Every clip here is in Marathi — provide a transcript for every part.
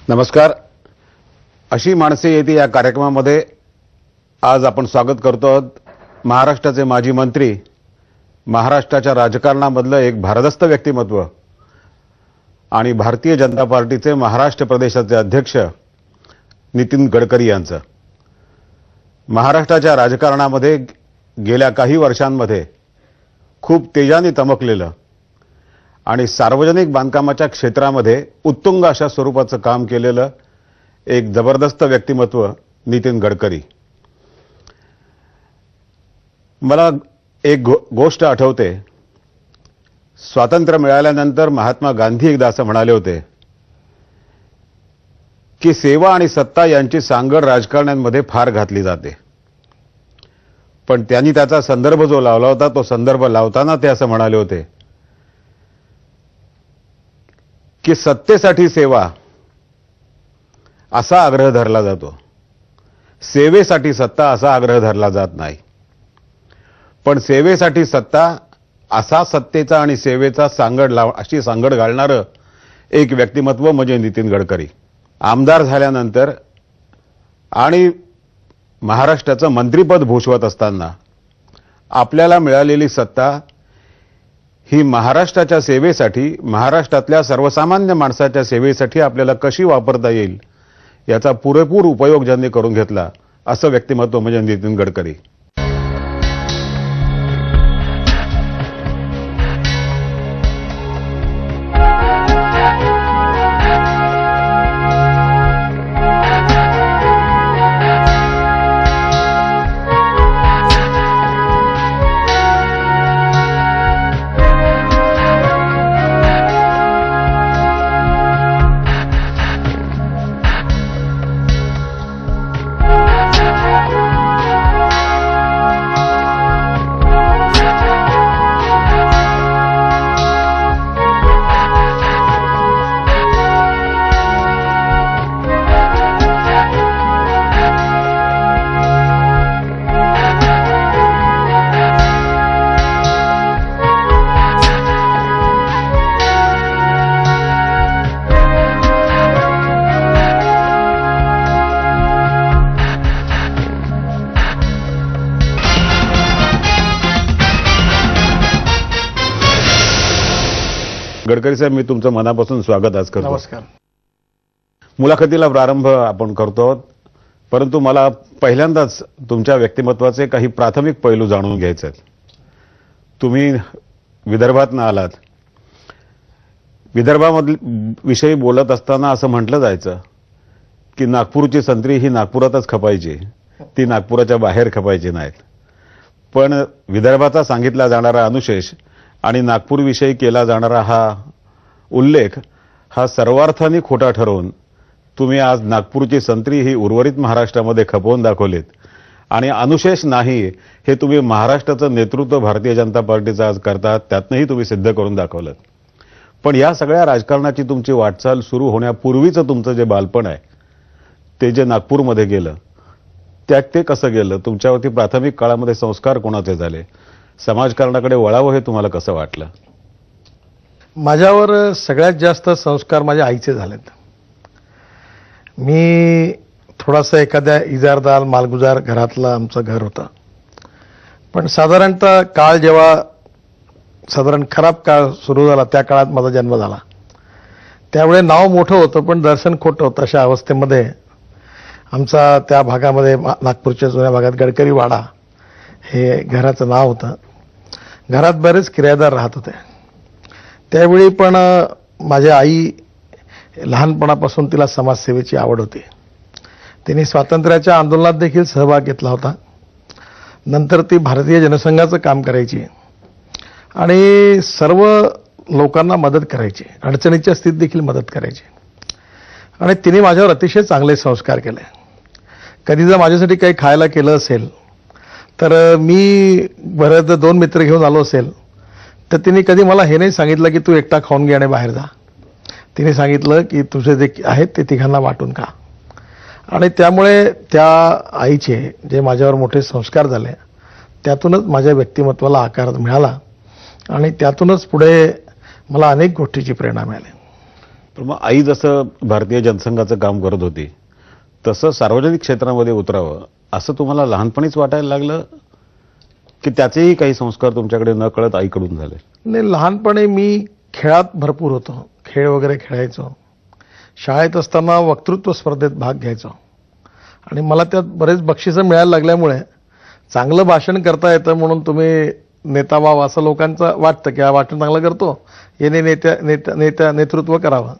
नमस्कार. अशी माणसे येते या कार्यक्रमामध्ये आज आपण स्वागत करतो आहोत महाराष्ट्राचे माजी मंत्री, महाराष्ट्राच्या राजकारणामधलं एक भारदस्त व्यक्तिमत्व आणि भारतीय जनता पार्टीचे महाराष्ट्र प्रदेशाचे अध्यक्ष नितीन गडकरी यांचं. महाराष्ट्राच्या राजकारणामध्ये गेल्या काही वर्षांमध्ये खूप तेजाने चमकलेलं आणि सार्वजनिक बांधकामाच्या क्षेत्रामध्ये उत्तुंग अशा स्वरूपाचं काम केलेलं एक जबरदस्त व्यक्तिमत्व नितीन गडकरी. मला एक गोष्ट आठवते. स्वातंत्र्य मिळाल्यानंतर महात्मा गांधी एकदा असं म्हणाले होते की सेवा आणि सत्ता यांची सांगड राजकारण्यांमध्ये फार घातली जाते. पण त्यांनी त्याचा संदर्भ जो लावला होता तो संदर्भ लावताना ते असं म्हणाले होते की सत्तेसाठी सेवा असा आग्रह धरला जातो, सेवेसाठी सत्ता असा आग्रह धरला जात नाही. पण सेवेसाठी सत्ता असा सत्तेचा आणि सेवेचा अशी सांगड घालणारं एक व्यक्तिमत्व म्हणजे नितीन गडकरी. आमदार झाल्यानंतर आणि महाराष्ट्राचं मंत्रिपद भूषवत असताना आपल्याला मिळालेली सत्ता ही महाराष्ट्राच्या सेवेसाठी, महाराष्ट्रातल्या सर्वसामान्य माणसाच्या सेवेसाठी आपल्याला कशी वापरता येईल याचा पुरेपूर उपयोग ज्यांनी करून घेतला असं व्यक्तिमत्व म्हणजे नितीन गडकरी. गडकरी साहेब, मी तुमचं मनापासून स्वागत आज करतो. नमस्कार. मुलाखतीला प्रारंभ आपण करतो, परंतु मला पहिल्यांदाच तुमच्या व्यक्तिमत्वाचे काही प्राथमिक पैलू जाणून घ्यायचे आहेत. तुम्ही विदर्भातून आलात. विदर्भाविषयी बोलत असताना असं म्हटलं जायचं की नागपूरची संत्री ही नागपुरातच खपायची, ती नागपुराच्या बाहेर खपायची नाहीत. पण विदर्भाचा सांगितला जाणारा अनुशेष आणि नागपूरविषयी केला जाणारा हा उल्लेख हा सर्वार्थाने खोटा ठरवून तुम्ही आज नागपूरची संत्री ही उर्वरित महाराष्ट्रामध्ये खपवून दाखवलीत आणि अनुशेष नाही हे तुम्ही महाराष्ट्राचं नेतृत्व भारतीय जनता पार्टीचं आज करतात, त्यातनंही तुम्ही सिद्ध करून दाखवलं. पण या सगळ्या राजकारणाची तुमची वाटचाल सुरू होण्यापूर्वीचं तुमचं जे बालपण आहे ते जे नागपूरमध्ये गेलं ते कसं गेलं? तुमच्यावरती प्राथमिक काळामध्ये संस्कार कोणाचे झाले? समाजकारणाकडे वळावं हे तुम्हाला कसं वाटलं? माझ्यावर सगळ्यात जास्त संस्कार माझ्या आईचे झालेत. मी थोडासा एखाद्या इजारदार मालगुजार घरातलं आमचं घर होतं. पण साधारणतः काळ जेव्हा खराब काळ सुरू झाला त्या काळात माझा जन्म झाला. त्यावेळी नाव मोठं होतं पण दर्शन खोटं होतं. अशा अवस्थेमध्ये आमचा त्या भागामध्ये नागपूरच्या जुन्या भागात गडकरी वाडा हे घराचं नाव होतं. घरात बरेच किरायदार राहत होते. त्यावेळी पण माझ्या आई लहानपणापासून तिला समाजसेवेची आवड होती. तिने स्वातंत्र्याच्या आंदोलनात देखील सहभाग घेतला होता. नंतर ती भारतीय जनसंघाचं काम करायची आणि सर्व लोकांना मदत करायची, अडचणीच्या स्थितीत देखील मदत करायची. आणि तिने माझ्यावर अतिशय चांगले संस्कार केले. कधी जर माझ्यासाठी काही खायला केलं असेल तर मी बरेच 2 मित्र घेऊन आलो असेल तर तिने कधी मला हे नाही सांगितलं की तू एकटा खाऊन घे आणि बाहेर जा. तिने सांगितलं की तुझे जे आहेत ते तिघांना वाटून खा. आणि त्यामुळे त्या आईचे जे माझ्यावर मोठे संस्कार झाले त्यातूनच माझ्या व्यक्तिमत्वाला आकार मिळाला आणि त्यातूनच पुढे मला अनेक गोष्टीची प्रेरणा मिळाली. पण मग आई जसं भारतीय जनसंघाचं काम करत होती तसं सार्वजनिक क्षेत्रामध्ये उतरावं असं तुम्हाला लहानपणीच वाटायला लागलं की त्याचेही काही संस्कार तुमच्याकडे न कळत आईकडून झाले? नाही, लहानपणी मी खेळात भरपूर होतो. खेळ वगैरे खेळायचो. शाळेत असताना वक्तृत्व स्पर्धेत भाग घ्यायचो आणि मला त्यात बरेच बक्षिसं मिळायला लागल्यामुळे चांगलं भाषण करता येतं म्हणून तुम्ही नेता व्हावं असं लोकांचं वाटतं की हा भाषण चांगलं करतो, याने नेतृत्व करावं.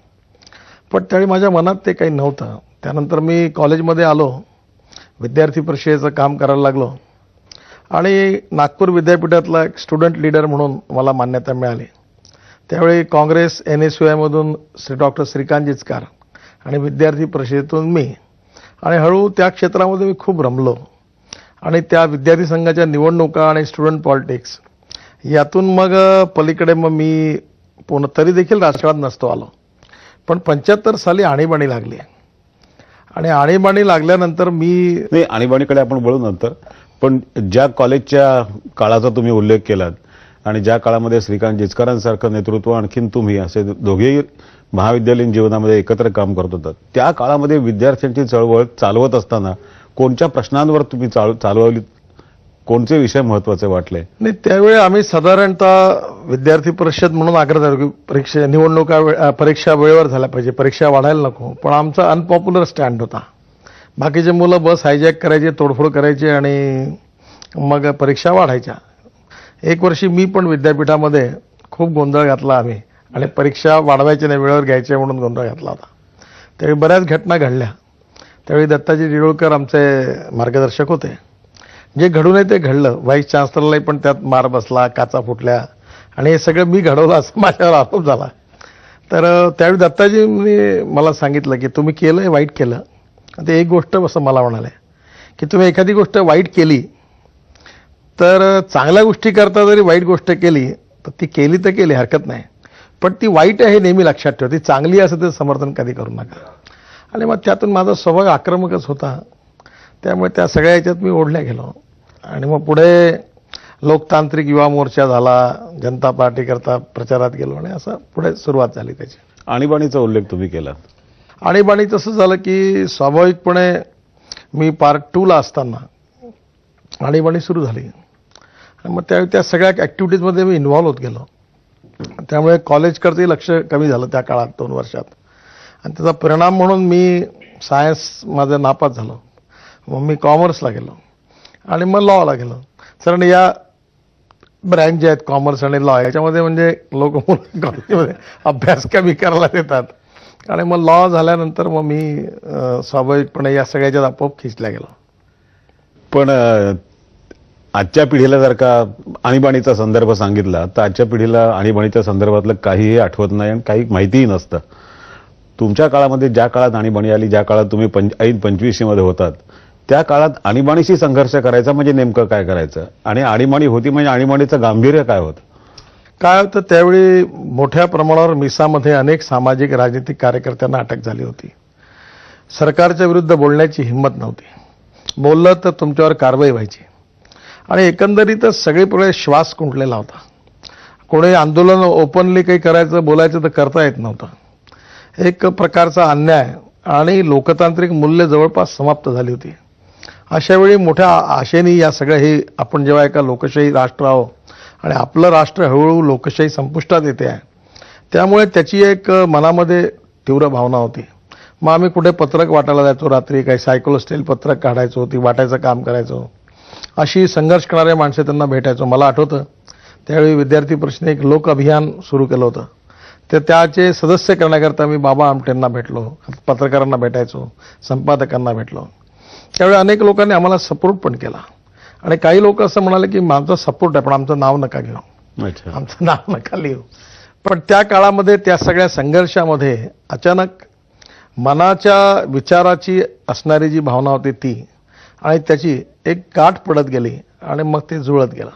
पण त्यावेळी माझ्या मनात ते काही नव्हतं. त्यानंतर मी कॉलेजमध्ये आलो, विद्यार्थी परिषदेचं काम करायला लागलो आणि नागपूर विद्यापीठातला एक स्टुडंट लीडर म्हणून मला मान्यता मिळाली. त्यावेळी काँग्रेस NSUI डॉक्टर श्रीकांत जिचकार आणि विद्यार्थी परिषदेतून मी आणि हळू त्या क्षेत्रामध्ये मी खूप रमलो आणि त्या विद्यार्थी संघाच्या निवडणुका आणि स्टुडंट पॉलिटिक्स यातून मग पलीकडे मग मी तरी देखील राजकारणात नसतो आलो. पण 75 साली आणीबाणी लागली आणि आणीबाणी लागल्यानंतर नाही, आणीबाणीकडे आपण बोलू नंतर. पण ज्या कॉलेजच्या काळाचा तुम्ही उल्लेख केलात आणि ज्या काळामध्ये श्रीकांत जिचकारांसारखं नेतृत्व आणखीन तुम्ही असे दोघेही महाविद्यालयीन जीवनामध्ये एकत्र काम करत होतात, त्या काळामध्ये विद्यार्थ्यांची चळवळ चालवत असताना कोणत्या प्रश्नांवर तुम्ही चालवली, कोणते विषय महत्वाचे वाटले? नाही, त्यावेळी आम्ही साधारणतः विद्यार्थी परिषद म्हणून आग्रह धरलो की परीक्षा वेळेवर झाल्या पाहिजे, परीक्षा वाढायला नको. पण आमचा अनपॉप्युलर स्टँड होता. बाकीचे मुलं बस हायजॅक करायचे, तोडफोड करायचे आणि मग परीक्षा वाढायच्या. एक वर्षी मी पण विद्यापीठामध्ये खूप गोंधळ घातला आम्ही आणि परीक्षा वाढवायच्या नाही, वेळेवर घ्यायच्या म्हणून गोंधळ घातला होता. त्यावेळी बऱ्याच घटना घडल्या. त्यावेळी दत्ताजी डिरोळकर आमचे मार्गदर्शक होते. जे घडू नये ते घडलं. व्हाईस चान्सलरलाही पण त्यात मार बसला, काचा फुटल्या आणि हे सगळं मी घडवलं असं माझ्यावर आरोप झाला. तर त्यावेळी दत्ताजींनी मला सांगितलं की तुम्ही केलं वाईट केलं. ते एक गोष्ट असं मला म्हणाले की तुम्ही एखादी गोष्ट वाईट केली तर चांगल्या गोष्टी करता जरी वाईट गोष्ट केली तर ती केली तर केली, हरकत नाही. पण ती वाईट आहे हे नेहमी लक्षात ठेवा. ती चांगली असं ते समर्थन कधी करू नका. आणि मग त्यातून माझा स्वभाव आक्रमकच होता. त्यामुळे त्या सगळ्या याच्यात मी ओढल्या गेलो आणि मग पुढे लोकतांत्रिक युवा मोर्चा झाला, जनता पार्टी करता प्रचारात गेलो आणि असं पुढे सुरुवात झाली त्याची. आणीबाणीचा उल्लेख तुम्ही केला. आणीबाणी तसं झालं की स्वाभाविकपणे मी पार्ट 2 ला असताना आणीबाणी सुरू झाली आणि मग त्यावेळी त्या सगळ्या ॲक्टिव्हिटीजमध्ये मी इन्व्हॉल्व होत गेलो. त्यामुळे कॉलेजकडचंही लक्ष कमी झालं त्या काळात 2 वर्षात आणि त्याचा परिणाम म्हणून मी सायन्स माझं नापास झालो. मग मी कॉमर्सला गेलो आणि मग लॉला गेलो. कारण या ब्रँच जे आहेत कॉमर्स आणि लॉ याच्यामध्ये म्हणजे लोक कॉलेजमध्ये अभ्यास कमी करायला देतात आणि मग लॉ झाल्यानंतर मग मी स्वाभाविकपणे या सगळ्याच्यात आपोआप खिचल्या गेलो. पण आजच्या पिढीला जर का आणीबाणीचा संदर्भ सांगितला तर आजच्या पिढीला आणीबाणीच्या संदर्भातलं काहीही आठवत नाही आणि काही माहितीही नसतं. तुमच्या काळामध्ये ज्या काळात आणीबाणी आली, ज्या काळात तुम्ही ऐन 25 मध्ये होतात, त्या काळात आणीबाणीशी संघर्ष करायचा म्हणजे नेमकं काय करायचं आणि आणीबाणी होती म्हणजे आणीबाणीचं गांभीर्य काय होतं? काय होतं, त्यावेळी मोठ्या प्रमाणावर मिसामध्ये अनेक सामाजिक राजनीतिक कार्यकर्त्यांना अटक झाली होती. सरकारच्या विरुद्ध बोलण्याची हिंमत नव्हती. बोललं तर तुमच्यावर कारवाई व्हायची आणि एकंदरीतच सगळीकडे श्वास कुंठलेला होता. कोणी आंदोलन ओपनली काही करायचं बोलायचं तर करता येत नव्हतं. एक प्रकारचा अन्याय आणि लोकतांत्रिक मूल्य जवळपास समाप्त झाली होती. अशा वेळी मोठ्या आशेने या सगळ्या हे आपण जेव्हा एका लोकशाही राष्ट्र आहोत आणि आपलं राष्ट्र हळूहळू लोकशाही संपुष्टात येते आहे, त्यामुळे त्याची एक मनामध्ये तीव्र भावना होती. मग आम्ही कुठे पत्रक वाटायला जायचो, रात्री काही सायकल स्टाईल पत्रक काढायचो, ती वाटायचं काम करायचो. अशी संघर्ष करणारे माणसे त्यांना भेटायचो. मला आठवतं त्यावेळी विद्यार्थी परिषदेने एक लोक अभियान सुरू केलं होतं. तर त्याचे सदस्य करण्याकरता मी बाबा आमटेंना भेटलो, पत्रकारांना भेटायचो, संपादकांना भेटलो. त्यावेळी अनेक लोकांनी आम्हाला सपोर्ट पण केला आणि काही लोक असं म्हणाले की माझा सपोर्ट आहे पण आमचं नाव नका घेऊ, आमचं नाव नका लिहू. पण त्या काळामध्ये त्या सगळ्या संघर्षामध्ये अचानक मनाच्या विचाराची असणारी जी भावना होती ती आणि त्याची एक गाठ पडत गेली आणि मग ते जुळत गेलं.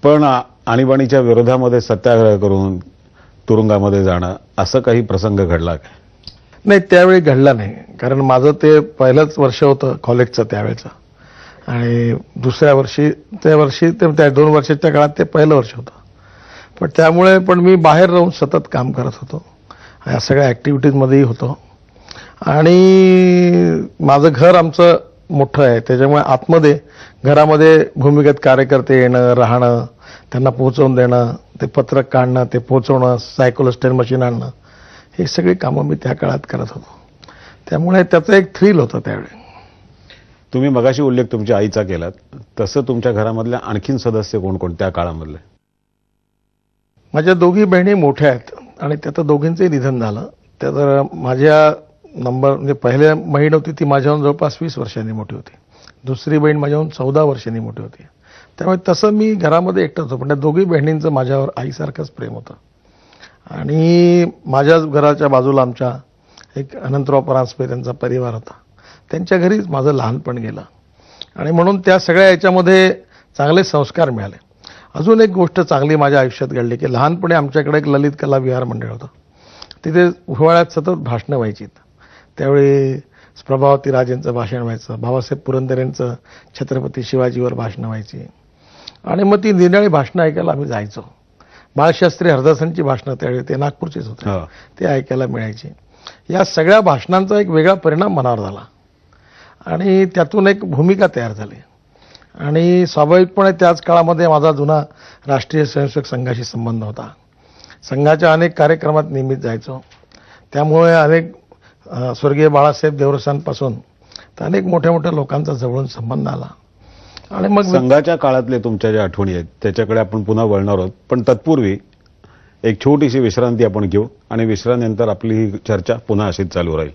पण आणीबाणीच्या विरोधामध्ये सत्याग्रह करून तुरुंगामध्ये जाणं असं काही प्रसंग घडला का? नाही, त्यावेळी घडलं नाही. कारण माझं ते पहिलंच वर्ष होतं कॉलेजचं त्यावेळेचं आणि दुसऱ्या वर्षी त्या 2 वर्षाच्या काळात ते पहिलं वर्ष होतं. पण त्यामुळे मी बाहेर राहून सतत काम करत होतो या सगळ्या ॲक्टिव्हिटीजमध्येही होतो. आणि माझं घर आमचं मोठं आहे, त्याच्यामुळे आतमध्ये घरामध्ये भूमिगत कार्यकर्ते येणं, राहणं, त्यांना पोहोचवून देणं, ते पत्रक काढणं, ते पोहोचवणं, सायकोलॉस्टेल मशीन आणणं, हे सगळी कामं मी त्या काळात करत होतो. त्यामुळे त्याचं एक थ्रिल होतं त्यावेळी. तुम्ही मगाशी उल्लेख तुमच्या आईचा केलात, तसं तुमच्या घरामधल्या आणखीन सदस्य कोण कोण त्या काळामधले? माझ्या दोघी बहिणी मोठ्या आहेत आणि त्यात दोघींचंही निधन झालं. तर माझ्या म्हणजे पहिल्या बहीण होती ती माझ्याहून जवळपास 20 वर्षांनी मोठी होती. दुसरी बहीण माझ्याहून 14 वर्षांनी मोठी होती. त्यामुळे तसं मी घरामध्ये एकटाच होतो, पण त्या दोघी बहिणींचं माझ्यावर आईसारखंच प्रेम होतं. आणि माझ्याच घराच्या बाजूला आमच्या एक अनंतराव परांजपे त्यांचा परिवार होता, त्यांच्या घरीच माझं लहानपण गेलं. आणि म्हणून त्या सगळ्या याच्यामध्ये चांगले संस्कार मिळाले. अजून एक गोष्ट चांगली माझ्या आयुष्यात घडली की लहानपणी आमच्याकडे एक ललित कला विहार मंडळ होतं. तिथे हिवाळ्यात सतत भाषणं व्हायची. त्यावेळी प्रभावती राजेंचं भाषण व्हायचं, भाऊसाहेब पुरंदरेंचं छत्रपती शिवाजीवर भाषणं व्हायची. आणि मग ती निराळी भाषणं ऐकायला आम्ही जायचो. बाळशास्त्री हरदासांची भाषणं त्यावेळी ते नागपूरचेच होते, ते ऐकायला मिळायची. या सगळ्या भाषणांचा एक वेगळा परिणाम मनावर झाला आणि त्यातून एक भूमिका तयार झाली. आणि स्वाभाविकपणे त्याच काळामध्ये माझा जुना राष्ट्रीय स्वयंसेवक संघाशी संबंध होता. संघाच्या अनेक कार्यक्रमात नियमित जायचो. त्यामुळे अनेक स्वर्गीय बाळासाहेब देवरसांपासून तर अनेक मोठ्या मोठ्या लोकांचा जवळून संबंध आला. आणि मग संघाच्या काळातले तुमच्या ज्या आठवणी आहेत त्याच्याकडे आपण पुन्हा वळणार आहोत, पण तत्पूर्वी एक छोटीशी विश्रांती आपण घेऊ आणि विश्रांतीनंतर आपली ही चर्चा पुन्हा अशीच चालू राहील.